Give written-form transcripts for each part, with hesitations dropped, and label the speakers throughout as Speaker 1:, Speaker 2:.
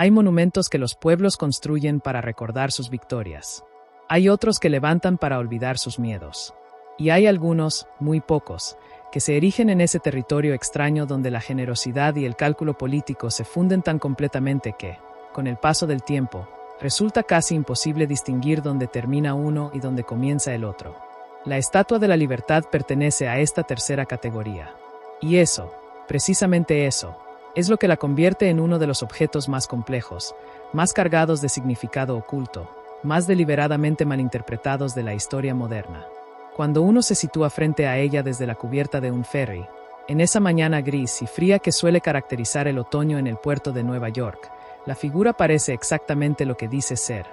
Speaker 1: Hay monumentos que los pueblos construyen para recordar sus victorias. Hay otros que levantan para olvidar sus miedos. Y hay algunos, muy pocos, que se erigen en ese territorio extraño donde la generosidad y el cálculo político se funden tan completamente que, con el paso del tiempo, resulta casi imposible distinguir dónde termina uno y dónde comienza el otro. La Estatua de la Libertad pertenece a esta tercera categoría. Y eso, precisamente eso, es lo que la convierte en uno de los objetos más complejos, más cargados de significado oculto, más deliberadamente malinterpretados de la historia moderna. Cuando uno se sitúa frente a ella desde la cubierta de un ferry, en esa mañana gris y fría que suele caracterizar el otoño en el puerto de Nueva York, la figura parece exactamente lo que dice ser: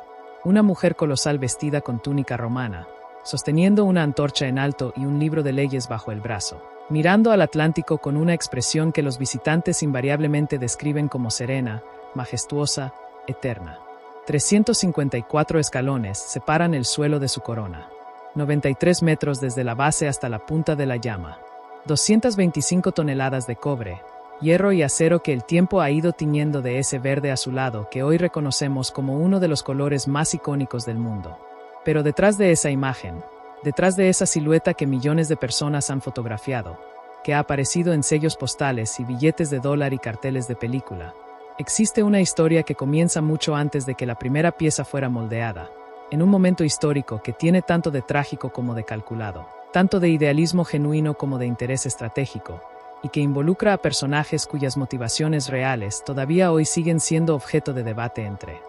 Speaker 1: una mujer colosal vestida con túnica romana, sosteniendo una antorcha en alto y un libro de leyes bajo el brazo, mirando al Atlántico con una expresión que los visitantes invariablemente describen como serena, majestuosa, eterna. 354 escalones separan el suelo de su corona. 93 metros desde la base hasta la punta de la llama. 225 toneladas de cobre, hierro y acero que el tiempo ha ido tiñendo de ese verde azulado que hoy reconocemos como uno de los colores más icónicos del mundo. Pero detrás de esa imagen, detrás de esa silueta que millones de personas han fotografiado, que ha aparecido en sellos postales y billetes de dólar y carteles de película, existe una historia que comienza mucho antes de que la primera pieza fuera moldeada, en un momento histórico que tiene tanto de trágico como de calculado, tanto de idealismo genuino como de interés estratégico, y que involucra a personajes cuyas motivaciones reales todavía hoy siguen siendo objeto de debate entre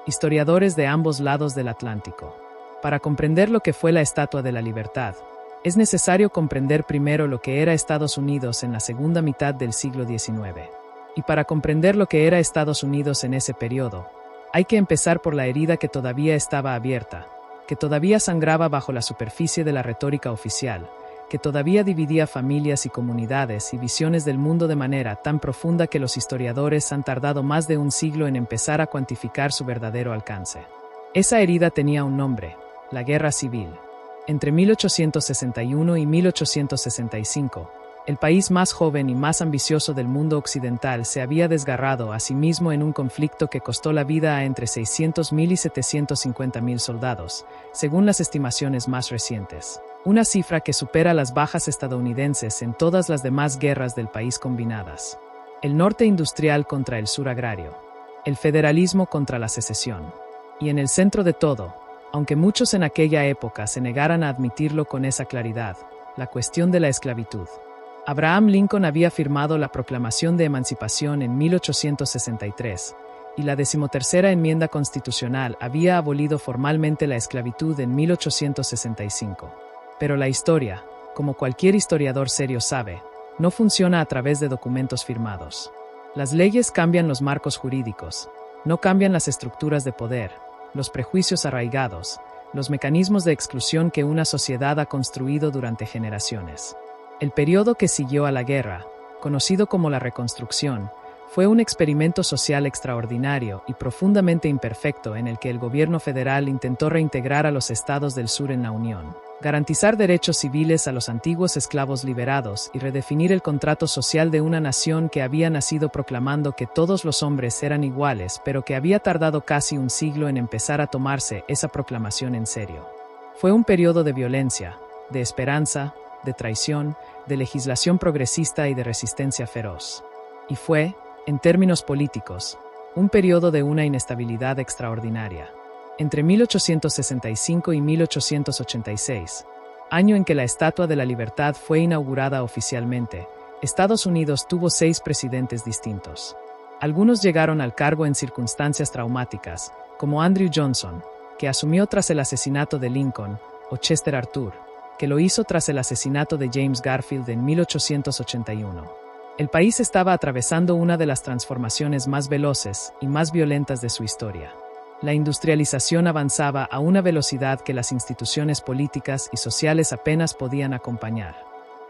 Speaker 1: historiadores de ambos lados del Atlántico. Para comprender lo que fue la Estatua de la Libertad, es necesario comprender primero lo que era Estados Unidos en la segunda mitad del siglo XIX. Y para comprender lo que era Estados Unidos en ese periodo, hay que empezar por la herida que todavía estaba abierta, que todavía sangraba bajo la superficie de la retórica oficial, que todavía dividía familias y comunidades y visiones del mundo de manera tan profunda que los historiadores han tardado más de un siglo en empezar a cuantificar su verdadero alcance. Esa herida tenía un nombre: la Guerra Civil. Entre 1861 y 1865, el país más joven y más ambicioso del mundo occidental se había desgarrado a sí mismo en un conflicto que costó la vida a entre 600.000 y 750.000 soldados, según las estimaciones más recientes. Una cifra que supera las bajas estadounidenses en todas las demás guerras del país combinadas. El norte industrial contra el sur agrario. El federalismo contra la secesión. Y en el centro de todo, aunque muchos en aquella época se negaran a admitirlo con esa claridad, la cuestión de la esclavitud. Abraham Lincoln había firmado la Proclamación de Emancipación en 1863, y la 13ª enmienda constitucional había abolido formalmente la esclavitud en 1865. Pero la historia, como cualquier historiador serio sabe, no funciona a través de documentos firmados. Las leyes cambian los marcos jurídicos, no cambian las estructuras de poder, los prejuicios arraigados, los mecanismos de exclusión que una sociedad ha construido durante generaciones. El periodo que siguió a la guerra, conocido como la Reconstrucción, fue un experimento social extraordinario y profundamente imperfecto en el que el gobierno federal intentó reintegrar a los estados del sur en la Unión, garantizar derechos civiles a los antiguos esclavos liberados y redefinir el contrato social de una nación que había nacido proclamando que todos los hombres eran iguales, pero que había tardado casi un siglo en empezar a tomarse esa proclamación en serio. Fue un periodo de violencia, de esperanza, de traición, de legislación progresista y de resistencia feroz. Y fue, en términos políticos, un periodo de una inestabilidad extraordinaria. Entre 1865 y 1886, año en que la Estatua de la Libertad fue inaugurada oficialmente, Estados Unidos tuvo 6 presidentes distintos. Algunos llegaron al cargo en circunstancias traumáticas, como Andrew Johnson, que asumió tras el asesinato de Lincoln, o Chester Arthur, que lo hizo tras el asesinato de James Garfield en 1881. El país estaba atravesando una de las transformaciones más veloces y más violentas de su historia. La industrialización avanzaba a una velocidad que las instituciones políticas y sociales apenas podían acompañar.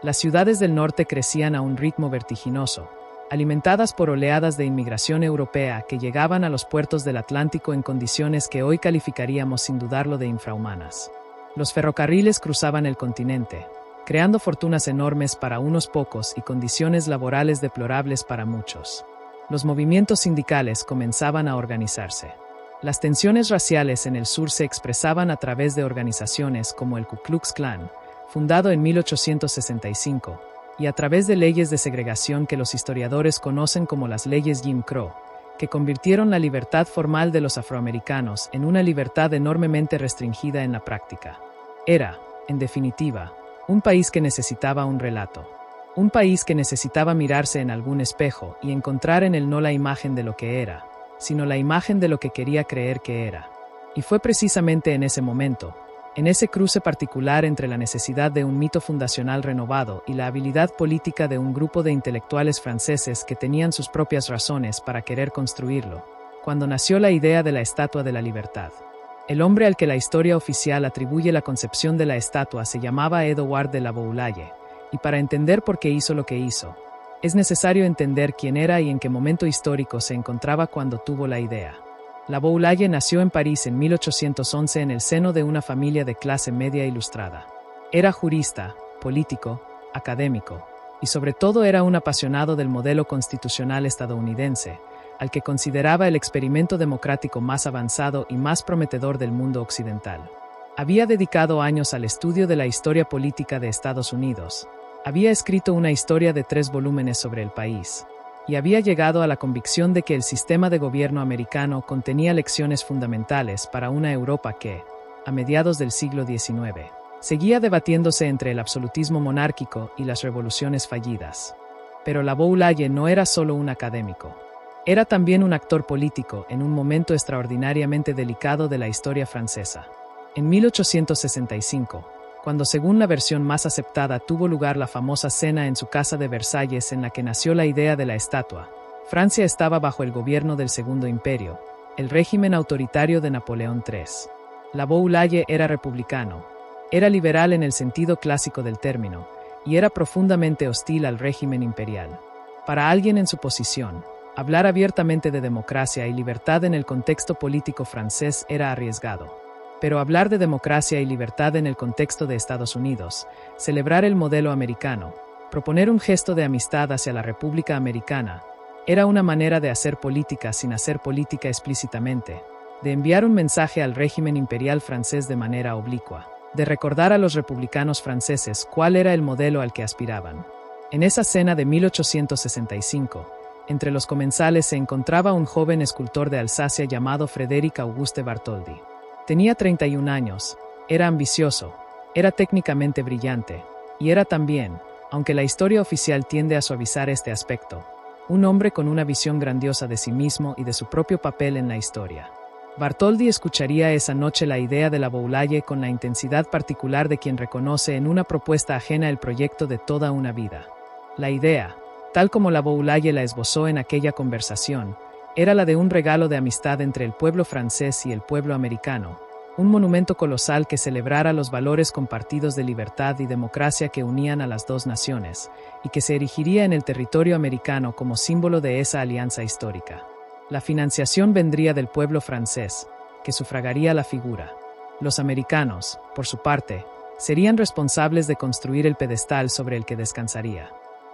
Speaker 1: Las ciudades del norte crecían a un ritmo vertiginoso, alimentadas por oleadas de inmigración europea que llegaban a los puertos del Atlántico en condiciones que hoy calificaríamos sin dudarlo de infrahumanas. Los ferrocarriles cruzaban el continente, creando fortunas enormes para unos pocos y condiciones laborales deplorables para muchos. Los movimientos sindicales comenzaban a organizarse. Las tensiones raciales en el sur se expresaban a través de organizaciones como el Ku Klux Klan, fundado en 1865, y a través de leyes de segregación que los historiadores conocen como las leyes Jim Crow, que convirtieron la libertad formal de los afroamericanos en una libertad enormemente restringida en la práctica. Era, en definitiva, un país que necesitaba un relato. Un país que necesitaba mirarse en algún espejo y encontrar en él no la imagen de lo que era, sino la imagen de lo que quería creer que era. Y fue precisamente en ese momento, en ese cruce particular entre la necesidad de un mito fundacional renovado y la habilidad política de un grupo de intelectuales franceses que tenían sus propias razones para querer construirlo, cuando nació la idea de la Estatua de la Libertad. El hombre al que la historia oficial atribuye la concepción de la estatua se llamaba Edouard de la Boulaye, y para entender por qué hizo lo que hizo, es necesario entender quién era y en qué momento histórico se encontraba cuando tuvo la idea. La Boulaye nació en París en 1811 en el seno de una familia de clase media ilustrada. Era jurista, político, académico, y sobre todo era un apasionado del modelo constitucional estadounidense, al que consideraba el experimento democrático más avanzado y más prometedor del mundo occidental. Había dedicado años al estudio de la historia política de Estados Unidos. Había escrito una historia de 3 volúmenes sobre el país, y había llegado a la convicción de que el sistema de gobierno americano contenía lecciones fundamentales para una Europa que, a mediados del siglo XIX, seguía debatiéndose entre el absolutismo monárquico y las revoluciones fallidas. Pero la Boulaye no era solo un académico. Era también un actor político en un momento extraordinariamente delicado de la historia francesa. En 1865, cuando según la versión más aceptada tuvo lugar la famosa cena en su casa de Versalles en la que nació la idea de la estatua, Francia estaba bajo el gobierno del Segundo Imperio, el régimen autoritario de Napoleón III. La Boulaye era republicano, era liberal en el sentido clásico del término, y era profundamente hostil al régimen imperial. Para alguien en su posición, hablar abiertamente de democracia y libertad en el contexto político francés era arriesgado. Pero hablar de democracia y libertad en el contexto de Estados Unidos, celebrar el modelo americano, proponer un gesto de amistad hacia la República Americana, era una manera de hacer política sin hacer política explícitamente, de enviar un mensaje al régimen imperial francés de manera oblicua, de recordar a los republicanos franceses cuál era el modelo al que aspiraban. En esa cena de 1865, entre los comensales se encontraba un joven escultor de Alsacia llamado Frédéric Auguste Bartholdi. Tenía 31 años, era ambicioso, era técnicamente brillante, y era también, aunque la historia oficial tiende a suavizar este aspecto, un hombre con una visión grandiosa de sí mismo y de su propio papel en la historia. Bartholdi escucharía esa noche la idea de la Boulaye con la intensidad particular de quien reconoce en una propuesta ajena el proyecto de toda una vida. La idea, tal como la Boulaye la esbozó en aquella conversación, era la de un regalo de amistad entre el pueblo francés y el pueblo americano, un monumento colosal que celebrara los valores compartidos de libertad y democracia que unían a las dos naciones, y que se erigiría en el territorio americano como símbolo de esa alianza histórica. La financiación vendría del pueblo francés, que sufragaría la figura. Los americanos, por su parte, serían responsables de construir el pedestal sobre el que descansaría.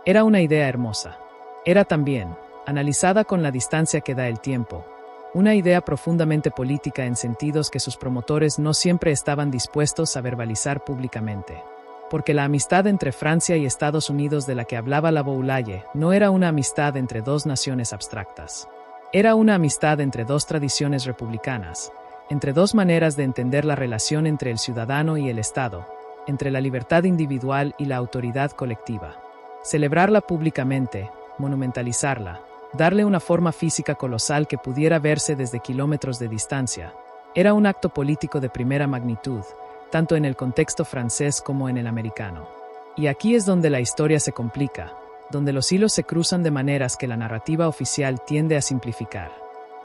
Speaker 1: Era una idea hermosa. Era también, analizada con la distancia que da el tiempo, una idea profundamente política en sentidos que sus promotores no siempre estaban dispuestos a verbalizar públicamente. Porque la amistad entre Francia y Estados Unidos de la que hablaba la Boulaye no era una amistad entre dos naciones abstractas. Era una amistad entre dos tradiciones republicanas, entre dos maneras de entender la relación entre el ciudadano y el Estado, entre la libertad individual y la autoridad colectiva. Celebrarla públicamente, monumentalizarla, darle una forma física colosal que pudiera verse desde kilómetros de distancia, era un acto político de primera magnitud, tanto en el contexto francés como en el americano. Y aquí es donde la historia se complica, donde los hilos se cruzan de maneras que la narrativa oficial tiende a simplificar.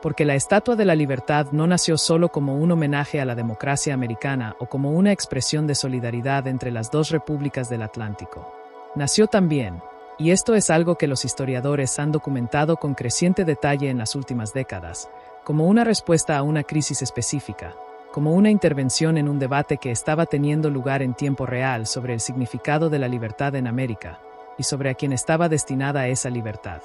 Speaker 1: Porque la Estatua de la Libertad no nació solo como un homenaje a la democracia americana o como una expresión de solidaridad entre las dos repúblicas del Atlántico. Nació también, y esto es algo que los historiadores han documentado con creciente detalle en las últimas décadas, como una respuesta a una crisis específica, como una intervención en un debate que estaba teniendo lugar en tiempo real sobre el significado de la libertad en América, y sobre a quién estaba destinada esa libertad.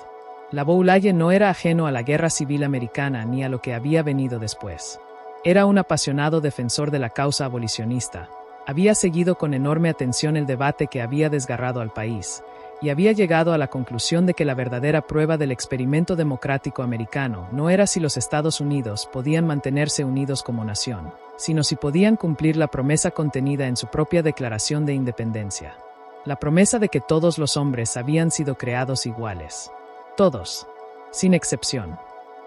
Speaker 1: Laboulaye no era ajeno a la Guerra Civil Americana ni a lo que había venido después. Era un apasionado defensor de la causa abolicionista. Había seguido con enorme atención el debate que había desgarrado al país, y había llegado a la conclusión de que la verdadera prueba del experimento democrático americano no era si los Estados Unidos podían mantenerse unidos como nación, sino si podían cumplir la promesa contenida en su propia Declaración de Independencia. La promesa de que todos los hombres habían sido creados iguales. Todos, sin excepción,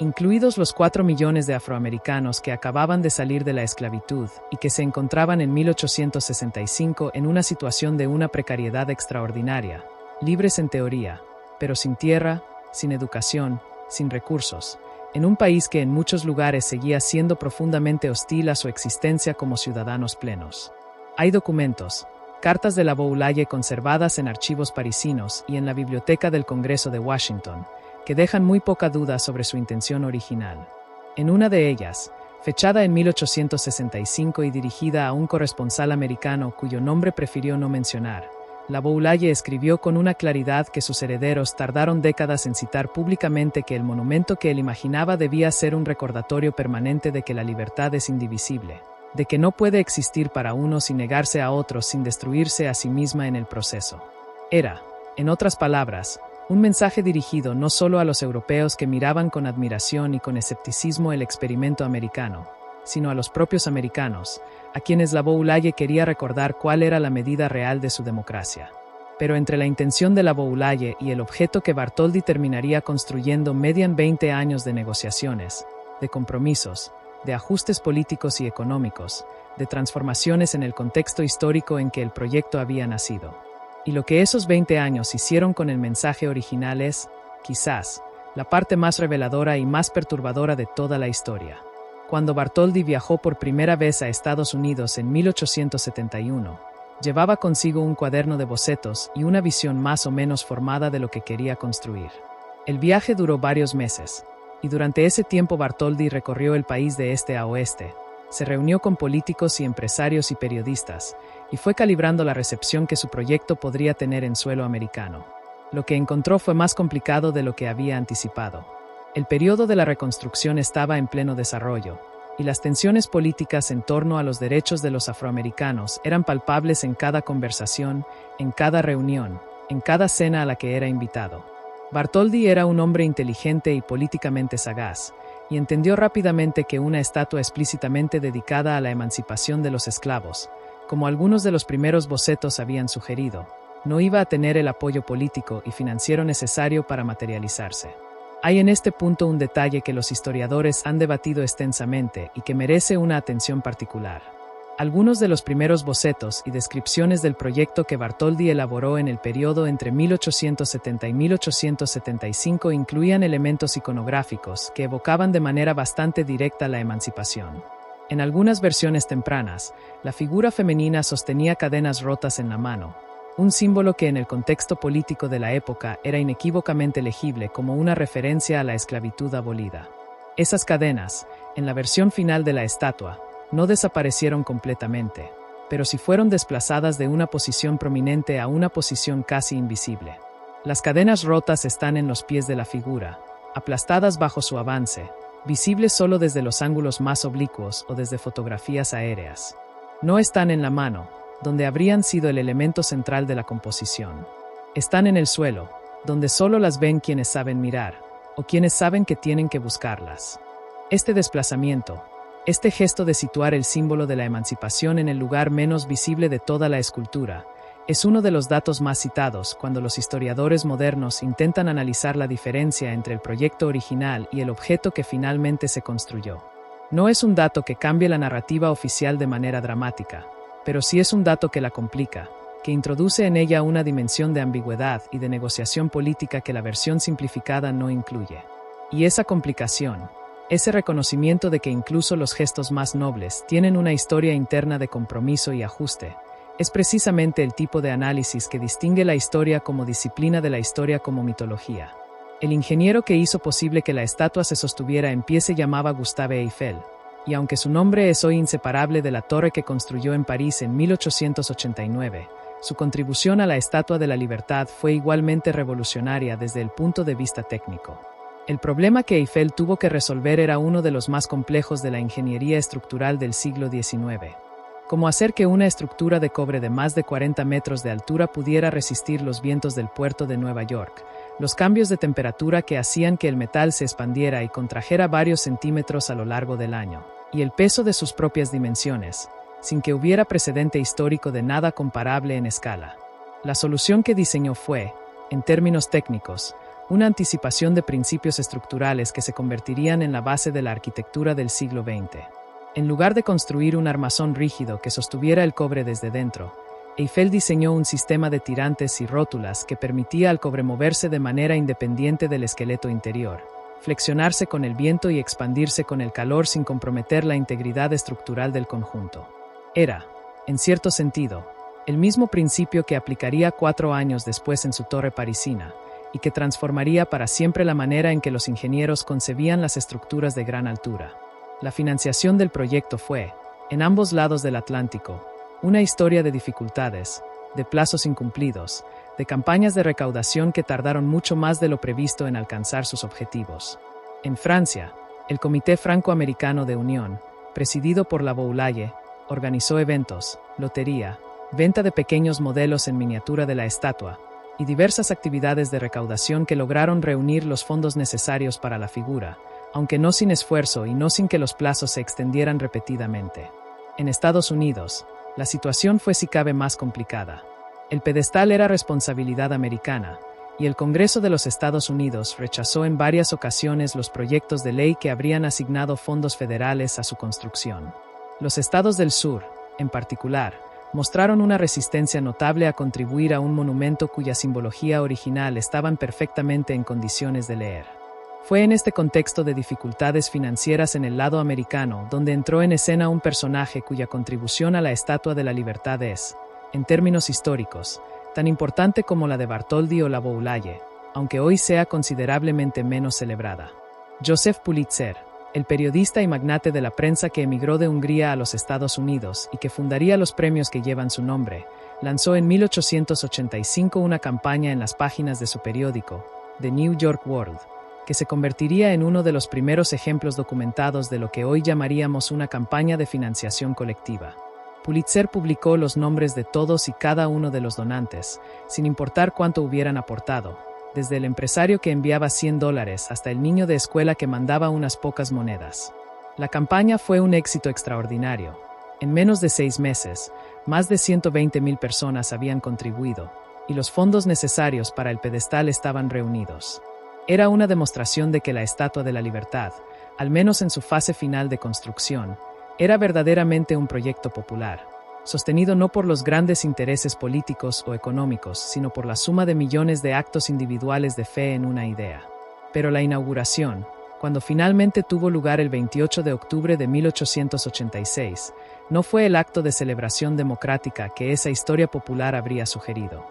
Speaker 1: incluidos los 4 millones de afroamericanos que acababan de salir de la esclavitud y que se encontraban en 1865 en una situación de una precariedad extraordinaria, libres en teoría, pero sin tierra, sin educación, sin recursos, en un país que en muchos lugares seguía siendo profundamente hostil a su existencia como ciudadanos plenos. Hay documentos, cartas de Laboulaye conservadas en archivos parisinos y en la Biblioteca del Congreso de Washington, que dejan muy poca duda sobre su intención original. En una de ellas, fechada en 1865 y dirigida a un corresponsal americano cuyo nombre prefirió no mencionar, Laboulaye escribió con una claridad que sus herederos tardaron décadas en citar públicamente que el monumento que él imaginaba debía ser un recordatorio permanente de que la libertad es indivisible, de que no puede existir para unos y negarse a otros sin destruirse a sí misma en el proceso. Era, en otras palabras, un mensaje dirigido no solo a los europeos que miraban con admiración y con escepticismo el experimento americano, sino a los propios americanos, a quienes Laboulaye quería recordar cuál era la medida real de su democracia. Pero entre la intención de Laboulaye y el objeto que Bartholdi terminaría construyendo median 20 años de negociaciones, de compromisos, de ajustes políticos y económicos, de transformaciones en el contexto histórico en que el proyecto había nacido. Y lo que esos 20 años hicieron con el mensaje original es, quizás, la parte más reveladora y más perturbadora de toda la historia. Cuando Bartholdi viajó por primera vez a Estados Unidos en 1871, llevaba consigo un cuaderno de bocetos y una visión más o menos formada de lo que quería construir. El viaje duró varios meses, y durante ese tiempo Bartholdi recorrió el país de este a oeste, se reunió con políticos y empresarios y periodistas, y fue calibrando la recepción que su proyecto podría tener en suelo americano. Lo que encontró fue más complicado de lo que había anticipado. El periodo de la reconstrucción estaba en pleno desarrollo, y las tensiones políticas en torno a los derechos de los afroamericanos eran palpables en cada conversación, en cada reunión, en cada cena a la que era invitado. Bartholdi era un hombre inteligente y políticamente sagaz, y entendió rápidamente que una estatua explícitamente dedicada a la emancipación de los esclavos, como algunos de los primeros bocetos habían sugerido, no iba a tener el apoyo político y financiero necesario para materializarse. Hay en este punto un detalle que los historiadores han debatido extensamente y que merece una atención particular. Algunos de los primeros bocetos y descripciones del proyecto que Bartholdi elaboró en el periodo entre 1870 y 1875 incluían elementos iconográficos que evocaban de manera bastante directa la emancipación. En algunas versiones tempranas, la figura femenina sostenía cadenas rotas en la mano, un símbolo que en el contexto político de la época era inequívocamente legible como una referencia a la esclavitud abolida. Esas cadenas, en la versión final de la estatua, no desaparecieron completamente, pero sí fueron desplazadas de una posición prominente a una posición casi invisible. Las cadenas rotas están en los pies de la figura, aplastadas bajo su avance, visibles solo desde los ángulos más oblicuos o desde fotografías aéreas. No están en la mano, donde habrían sido el elemento central de la composición. Están en el suelo, donde solo las ven quienes saben mirar, o quienes saben que tienen que buscarlas. Este desplazamiento, este gesto de situar el símbolo de la emancipación en el lugar menos visible de toda la escultura, es uno de los datos más citados cuando los historiadores modernos intentan analizar la diferencia entre el proyecto original y el objeto que finalmente se construyó. No es un dato que cambie la narrativa oficial de manera dramática, pero sí es un dato que la complica, que introduce en ella una dimensión de ambigüedad y de negociación política que la versión simplificada no incluye. Y esa complicación, ese reconocimiento de que incluso los gestos más nobles tienen una historia interna de compromiso y ajuste, es precisamente el tipo de análisis que distingue la historia como disciplina de la historia como mitología. El ingeniero que hizo posible que la estatua se sostuviera en pie se llamaba Gustave Eiffel, y aunque su nombre es hoy inseparable de la torre que construyó en París en 1889, Su contribución a la Estatua de la Libertad fue igualmente revolucionaria desde el punto de vista técnico. El problema que Eiffel tuvo que resolver era uno de los más complejos de la ingeniería estructural del siglo XIX. Cómo hacer que una estructura de cobre de más de 40 metros de altura pudiera resistir los vientos del puerto de Nueva York, los cambios de temperatura que hacían que el metal se expandiera y contrajera varios centímetros a lo largo del año, y el peso de sus propias dimensiones, sin que hubiera precedente histórico de nada comparable en escala. La solución que diseñó fue, en términos técnicos, una anticipación de principios estructurales que se convertirían en la base de la arquitectura del siglo XX. En lugar de construir un armazón rígido que sostuviera el cobre desde dentro, Eiffel diseñó un sistema de tirantes y rótulas que permitía al cobre moverse de manera independiente del esqueleto interior, flexionarse con el viento y expandirse con el calor sin comprometer la integridad estructural del conjunto. Era, en cierto sentido, el mismo principio que aplicaría 4 años después en su torre parisina, y que transformaría para siempre la manera en que los ingenieros concebían las estructuras de gran altura. La financiación del proyecto fue, en ambos lados del Atlántico, una historia de dificultades, de plazos incumplidos, de campañas de recaudación que tardaron mucho más de lo previsto en alcanzar sus objetivos. En Francia, el Comité Franco-Americano de Unión, presidido por Lavoulaye, organizó eventos, lotería, venta de pequeños modelos en miniatura de la estatua, y diversas actividades de recaudación que lograron reunir los fondos necesarios para la figura, aunque no sin esfuerzo y no sin que los plazos se extendieran repetidamente. En Estados Unidos, la situación fue si cabe más complicada. El pedestal era responsabilidad americana, y el Congreso de los Estados Unidos rechazó en varias ocasiones los proyectos de ley que habrían asignado fondos federales a su construcción. Los estados del sur, en particular, mostraron una resistencia notable a contribuir a un monumento cuya simbología original estaban perfectamente en condiciones de leer. Fue en este contexto de dificultades financieras en el lado americano donde entró en escena un personaje cuya contribución a la Estatua de la Libertad es, en términos históricos, tan importante como la de Bartholdi o Lavoulaye, aunque hoy sea considerablemente menos celebrada. Joseph Pulitzer, el periodista y magnate de la prensa que emigró de Hungría a los Estados Unidos y que fundaría los premios que llevan su nombre, lanzó en 1885 una campaña en las páginas de su periódico, The New York World, que se convertiría en uno de los primeros ejemplos documentados de lo que hoy llamaríamos una campaña de financiación colectiva. Pulitzer publicó los nombres de todos y cada uno de los donantes, sin importar cuánto hubieran aportado, desde el empresario que enviaba $100 hasta el niño de escuela que mandaba unas pocas monedas. La campaña fue un éxito extraordinario. En menos de 6 meses, más de 120,000 personas habían contribuido, y los fondos necesarios para el pedestal estaban reunidos. Era una demostración de que la Estatua de la Libertad, al menos en su fase final de construcción, era verdaderamente un proyecto popular, sostenido no por los grandes intereses políticos o económicos, sino por la suma de millones de actos individuales de fe en una idea. Pero la inauguración, cuando finalmente tuvo lugar el 28 de octubre de 1886, no fue el acto de celebración democrática que esa historia popular habría sugerido.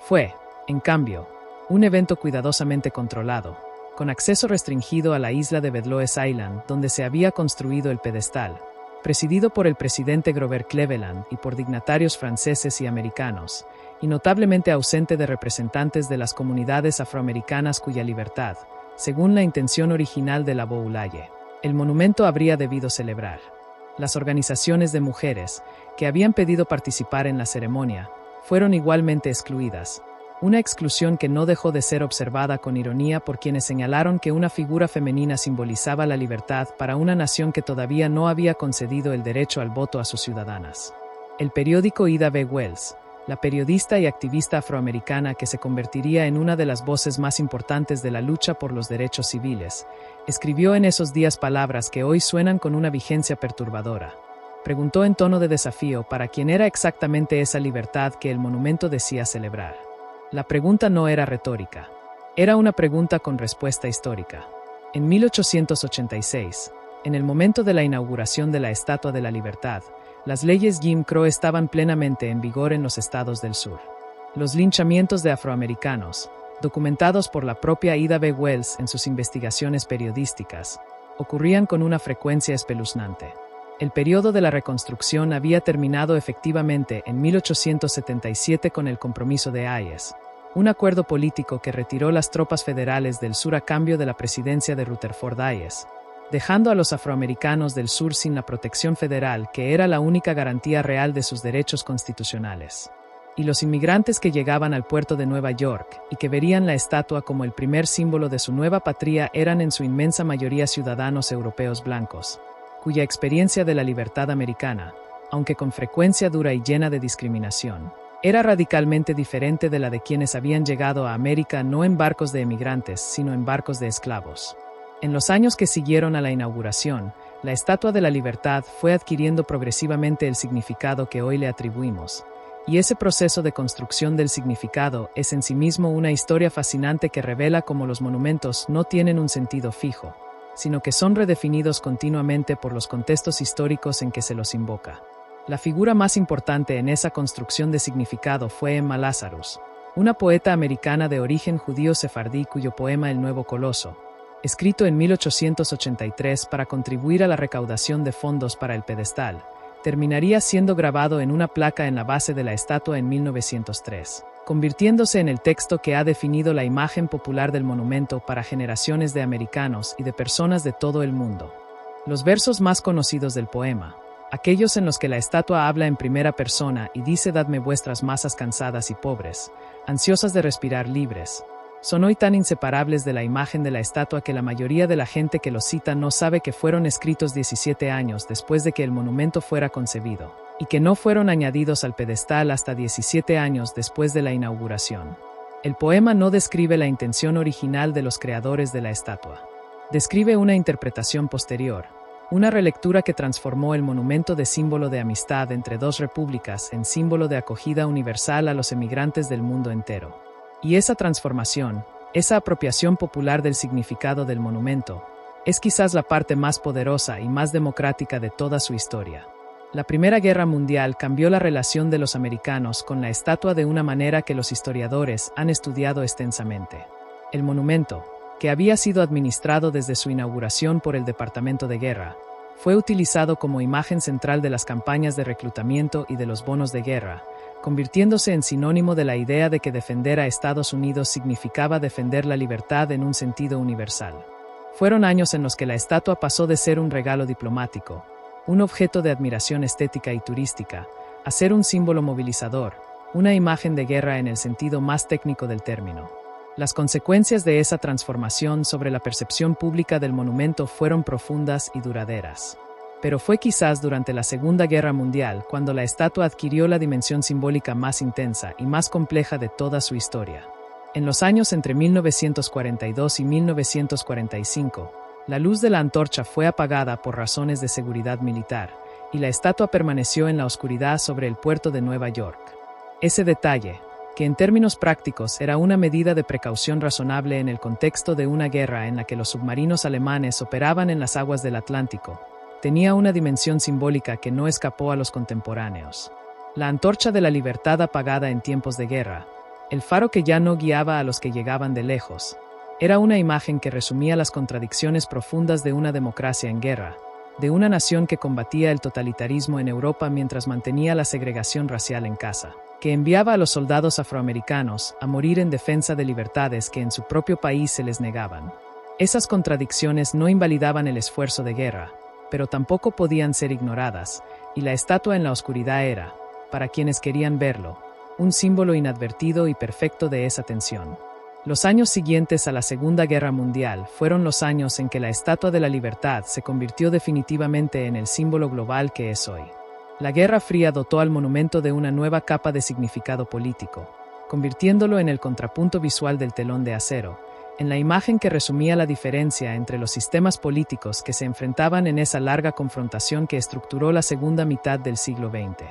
Speaker 1: Fue, en cambio, un evento cuidadosamente controlado, con acceso restringido a la isla de Bedloes Island, donde se había construido el pedestal, presidido por el presidente Grover Cleveland y por dignatarios franceses y americanos, y notablemente ausente de representantes de las comunidades afroamericanas cuya libertad, según la intención original de Lavoulaye, el monumento habría debido celebrar. Las organizaciones de mujeres, que habían pedido participar en la ceremonia, fueron igualmente excluidas, una exclusión que no dejó de ser observada con ironía por quienes señalaron que una figura femenina simbolizaba la libertad para una nación que todavía no había concedido el derecho al voto a sus ciudadanas. El periódico Ida B. Wells, la periodista y activista afroamericana que se convertiría en una de las voces más importantes de la lucha por los derechos civiles, escribió en esos días palabras que hoy suenan con una vigencia perturbadora. Preguntó en tono de desafío para quién era exactamente esa libertad que el monumento decía celebrar. La pregunta no era retórica. Era una pregunta con respuesta histórica. En 1886, en el momento de la inauguración de la Estatua de la Libertad, las leyes Jim Crow estaban plenamente en vigor en los estados del sur. Los linchamientos de afroamericanos, documentados por la propia Ida B. Wells en sus investigaciones periodísticas, ocurrían con una frecuencia espeluznante. El periodo de la reconstrucción había terminado efectivamente en 1877 con el Compromiso de Hayes, un acuerdo político que retiró las tropas federales del sur a cambio de la presidencia de Rutherford Hayes, dejando a los afroamericanos del sur sin la protección federal, que era la única garantía real de sus derechos constitucionales. Y los inmigrantes que llegaban al puerto de Nueva York y que verían la estatua como el primer símbolo de su nueva patria eran en su inmensa mayoría ciudadanos europeos blancos, cuya experiencia de la libertad americana, aunque con frecuencia dura y llena de discriminación, era radicalmente diferente de la de quienes habían llegado a América no en barcos de emigrantes, sino en barcos de esclavos. En los años que siguieron a la inauguración, la Estatua de la Libertad fue adquiriendo progresivamente el significado que hoy le atribuimos, y ese proceso de construcción del significado es en sí mismo una historia fascinante que revela cómo los monumentos no tienen un sentido fijo, sino que son redefinidos continuamente por los contextos históricos en que se los invoca. La figura más importante en esa construcción de significado fue Emma Lazarus, una poeta americana de origen judío sefardí cuyo poema El Nuevo Coloso, escrito en 1883 para contribuir a la recaudación de fondos para el pedestal, terminaría siendo grabado en una placa en la base de la estatua en 1903, convirtiéndose en el texto que ha definido la imagen popular del monumento para generaciones de americanos y de personas de todo el mundo. Los versos más conocidos del poema, aquellos en los que la estatua habla en primera persona y dice «Dadme vuestras masas cansadas y pobres, ansiosas de respirar libres», son hoy tan inseparables de la imagen de la estatua que la mayoría de la gente que los cita no sabe que fueron escritos 17 años después de que el monumento fuera concebido, y que no fueron añadidos al pedestal hasta 17 años después de la inauguración. El poema no describe la intención original de los creadores de la estatua. Describe una interpretación posterior, una relectura que transformó el monumento de símbolo de amistad entre dos repúblicas en símbolo de acogida universal a los emigrantes del mundo entero. Y esa transformación, esa apropiación popular del significado del monumento, es quizás la parte más poderosa y más democrática de toda su historia. La Primera Guerra Mundial cambió la relación de los americanos con la estatua de una manera que los historiadores han estudiado extensamente. El monumento, que había sido administrado desde su inauguración por el Departamento de Guerra, fue utilizado como imagen central de las campañas de reclutamiento y de los bonos de guerra, convirtiéndose en sinónimo de la idea de que defender a Estados Unidos significaba defender la libertad en un sentido universal. Fueron años en los que la estatua pasó de ser un regalo diplomático, un objeto de admiración estética y turística, a ser un símbolo movilizador, una imagen de guerra en el sentido más técnico del término. Las consecuencias de esa transformación sobre la percepción pública del monumento fueron profundas y duraderas. Pero fue quizás durante la Segunda Guerra Mundial cuando la estatua adquirió la dimensión simbólica más intensa y más compleja de toda su historia. En los años entre 1942 y 1945, la luz de la antorcha fue apagada por razones de seguridad militar, y la estatua permaneció en la oscuridad sobre el puerto de Nueva York. Ese detalle, que en términos prácticos era una medida de precaución razonable en el contexto de una guerra en la que los submarinos alemanes operaban en las aguas del Atlántico, tenía una dimensión simbólica que no escapó a los contemporáneos. La antorcha de la libertad apagada en tiempos de guerra, el faro que ya no guiaba a los que llegaban de lejos, era una imagen que resumía las contradicciones profundas de una democracia en guerra, de una nación que combatía el totalitarismo en Europa mientras mantenía la segregación racial en casa, que enviaba a los soldados afroamericanos a morir en defensa de libertades que en su propio país se les negaban. Esas contradicciones no invalidaban el esfuerzo de guerra, pero tampoco podían ser ignoradas, y la estatua en la oscuridad era, para quienes querían verlo, un símbolo inadvertido y perfecto de esa tensión. Los años siguientes a la Segunda Guerra Mundial fueron los años en que la Estatua de la Libertad se convirtió definitivamente en el símbolo global que es hoy. La Guerra Fría dotó al monumento de una nueva capa de significado político, convirtiéndolo en el contrapunto visual del telón de acero, en la imagen que resumía la diferencia entre los sistemas políticos que se enfrentaban en esa larga confrontación que estructuró la segunda mitad del siglo XX.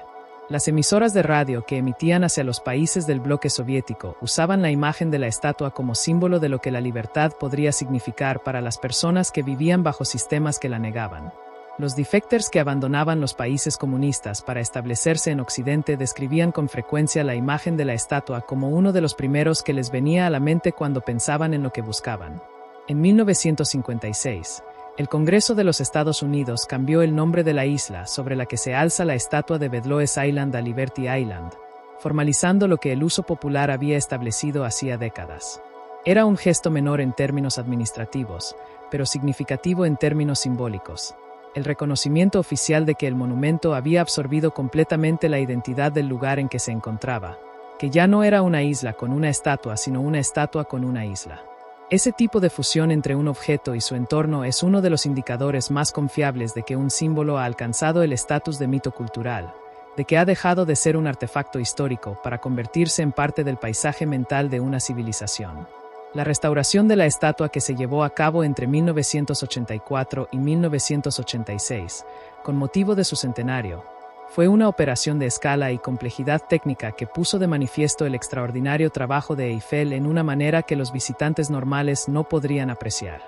Speaker 1: Las emisoras de radio que emitían hacia los países del bloque soviético usaban la imagen de la estatua como símbolo de lo que la libertad podría significar para las personas que vivían bajo sistemas que la negaban. Los defectors que abandonaban los países comunistas para establecerse en Occidente describían con frecuencia la imagen de la estatua como uno de los primeros que les venía a la mente cuando pensaban en lo que buscaban. En 1956, El Congreso de los Estados Unidos cambió el nombre de la isla sobre la que se alza la estatua de Bedloes Island a Liberty Island, formalizando lo que el uso popular había establecido hacía décadas. Era un gesto menor en términos administrativos, pero significativo en términos simbólicos. El reconocimiento oficial de que el monumento había absorbido completamente la identidad del lugar en que se encontraba, que ya no era una isla con una estatua, sino una estatua con una isla. Ese tipo de fusión entre un objeto y su entorno es uno de los indicadores más confiables de que un símbolo ha alcanzado el estatus de mito cultural, de que ha dejado de ser un artefacto histórico para convertirse en parte del paisaje mental de una civilización. La restauración de la estatua, que se llevó a cabo entre 1984 y 1986, con motivo de su centenario, fue una operación de escala y complejidad técnica que puso de manifiesto el extraordinario trabajo de Eiffel en una manera que los visitantes normales no podrían apreciar.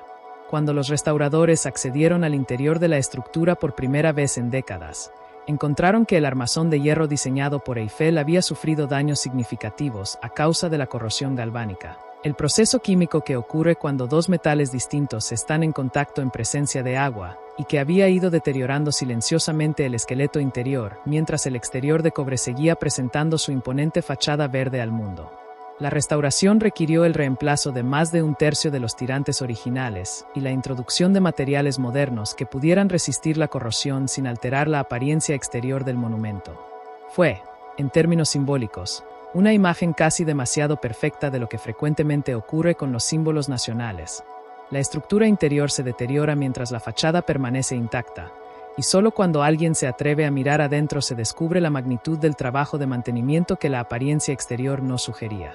Speaker 1: Cuando los restauradores accedieron al interior de la estructura por primera vez en décadas, encontraron que el armazón de hierro diseñado por Eiffel había sufrido daños significativos a causa de la corrosión galvánica, el proceso químico que ocurre cuando dos metales distintos están en contacto en presencia de agua, y que había ido deteriorando silenciosamente el esqueleto interior, mientras el exterior de cobre seguía presentando su imponente fachada verde al mundo. La restauración requirió el reemplazo de más de un tercio de los tirantes originales y la introducción de materiales modernos que pudieran resistir la corrosión sin alterar la apariencia exterior del monumento. Fue, en términos simbólicos, una imagen casi demasiado perfecta de lo que frecuentemente ocurre con los símbolos nacionales. La estructura interior se deteriora mientras la fachada permanece intacta, y solo cuando alguien se atreve a mirar adentro se descubre la magnitud del trabajo de mantenimiento que la apariencia exterior no sugería.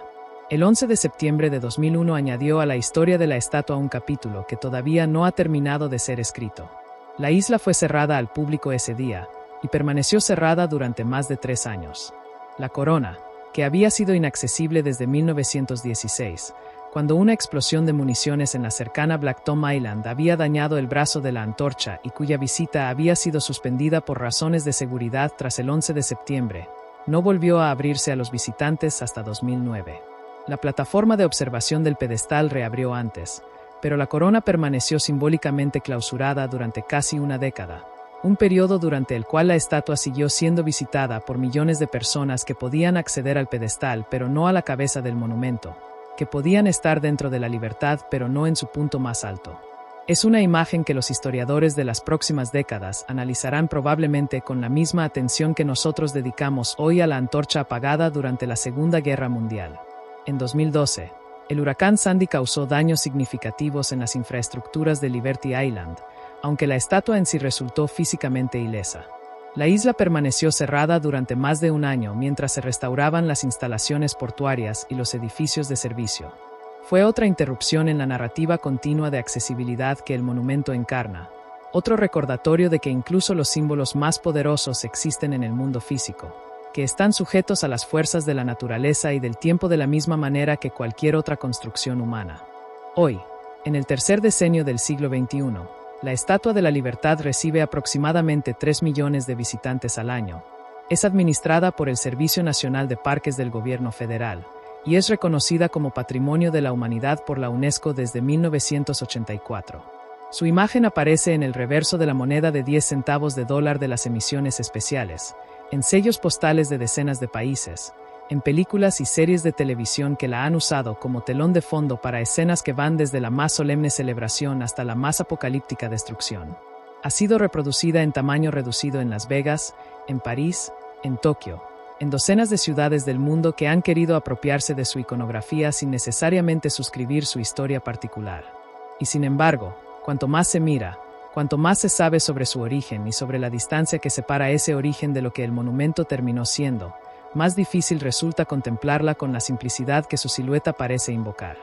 Speaker 1: El 11 de septiembre de 2001 añadió a la historia de la estatua un capítulo que todavía no ha terminado de ser escrito. La isla fue cerrada al público ese día, y permaneció cerrada durante más de 3 años. La corona, que había sido inaccesible desde 1916, cuando una explosión de municiones en la cercana Black Tom Island había dañado el brazo de la antorcha y cuya visita había sido suspendida por razones de seguridad tras el 11 de septiembre, no volvió a abrirse a los visitantes hasta 2009. La plataforma de observación del pedestal reabrió antes, pero la corona permaneció simbólicamente clausurada durante casi una década, un periodo durante el cual la estatua siguió siendo visitada por millones de personas que podían acceder al pedestal pero no a la cabeza del monumento, que podían estar dentro de la libertad pero no en su punto más alto. Es una imagen que los historiadores de las próximas décadas analizarán probablemente con la misma atención que nosotros dedicamos hoy a la antorcha apagada durante la Segunda Guerra Mundial. En 2012, el huracán Sandy causó daños significativos en las infraestructuras de Liberty Island, aunque la estatua en sí resultó físicamente ilesa. La isla permaneció cerrada durante más de un año mientras se restauraban las instalaciones portuarias y los edificios de servicio. Fue otra interrupción en la narrativa continua de accesibilidad que el monumento encarna, otro recordatorio de que incluso los símbolos más poderosos existen en el mundo físico, que están sujetos a las fuerzas de la naturaleza y del tiempo de la misma manera que cualquier otra construcción humana. Hoy, en el tercer decenio del siglo XXI, la Estatua de la Libertad recibe aproximadamente 3 millones de visitantes al año. Es administrada por el Servicio Nacional de Parques del Gobierno Federal y es reconocida como Patrimonio de la Humanidad por la UNESCO desde 1984. Su imagen aparece en el reverso de la moneda de 10 centavos de dólar de las emisiones especiales, en sellos postales de decenas de países, en películas y series de televisión que la han usado como telón de fondo para escenas que van desde la más solemne celebración hasta la más apocalíptica destrucción. Ha sido reproducida en tamaño reducido en Las Vegas, en París, en Tokio, en docenas de ciudades del mundo que han querido apropiarse de su iconografía sin necesariamente suscribir su historia particular. Y sin embargo, cuanto más se mira, cuanto más se sabe sobre su origen y sobre la distancia que separa ese origen de lo que el monumento terminó siendo, más difícil resulta contemplarla con la simplicidad que su silueta parece invocar.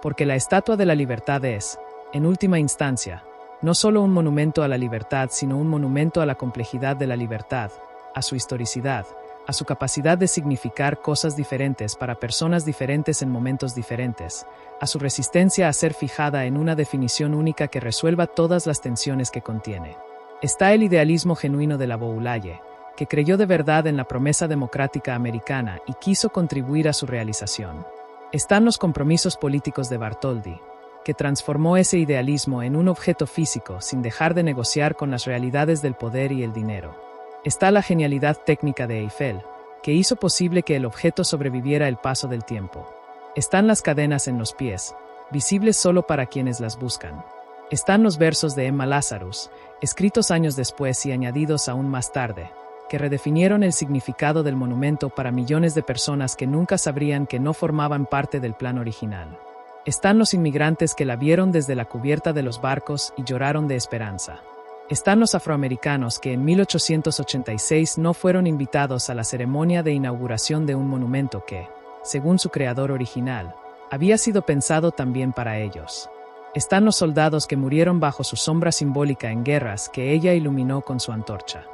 Speaker 1: Porque la Estatua de la Libertad es, en última instancia, no solo un monumento a la libertad, sino un monumento a la complejidad de la libertad, a su historicidad, a su capacidad de significar cosas diferentes para personas diferentes en momentos diferentes, a su resistencia a ser fijada en una definición única que resuelva todas las tensiones que contiene. Está el idealismo genuino de la Boulaye, que creyó de verdad en la promesa democrática americana y quiso contribuir a su realización. Están los compromisos políticos de Bartholdi, que transformó ese idealismo en un objeto físico sin dejar de negociar con las realidades del poder y el dinero. Está la genialidad técnica de Eiffel, que hizo posible que el objeto sobreviviera el paso del tiempo. Están las cadenas en los pies, visibles solo para quienes las buscan. Están los versos de Emma Lazarus, escritos años después y añadidos aún más tarde, que redefinieron el significado del monumento para millones de personas que nunca sabrían que no formaban parte del plan original. Están los inmigrantes que la vieron desde la cubierta de los barcos y lloraron de esperanza. Están los afroamericanos que en 1886 no fueron invitados a la ceremonia de inauguración de un monumento que, según su creador original, había sido pensado también para ellos. Están los soldados que murieron bajo su sombra simbólica en guerras que ella iluminó con su antorcha.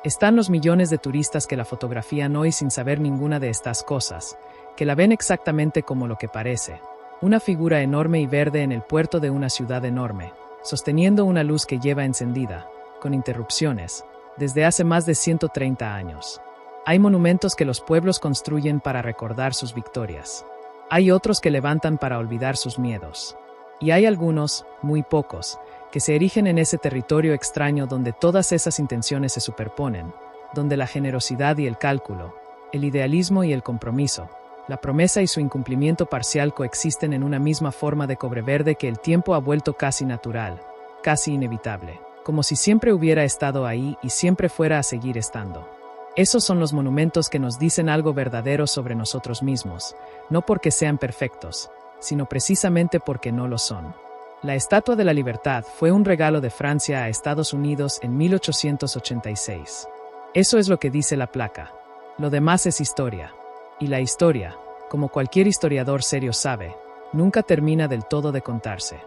Speaker 1: Están los millones de turistas que la fotografían hoy sin saber ninguna de estas cosas, que la ven exactamente como lo que parece, una figura enorme y verde en el puerto de una ciudad enorme, sosteniendo una luz que lleva encendida, con interrupciones, desde hace más de 130 años. Hay monumentos que los pueblos construyen para recordar sus victorias. Hay otros que levantan para olvidar sus miedos. Y hay algunos, muy pocos, que se erigen en ese territorio extraño donde todas esas intenciones se superponen, donde la generosidad y el cálculo, el idealismo y el compromiso, la promesa y su incumplimiento parcial coexisten en una misma forma de cobre verde que el tiempo ha vuelto casi natural, casi inevitable, como si siempre hubiera estado ahí y siempre fuera a seguir estando. Esos son los monumentos que nos dicen algo verdadero sobre nosotros mismos, no porque sean perfectos, sino precisamente porque no lo son. La Estatua de la Libertad fue un regalo de Francia a Estados Unidos en 1886. Eso es lo que dice la placa. Lo demás es historia. Y la historia, como cualquier historiador serio sabe, nunca termina del todo de contarse.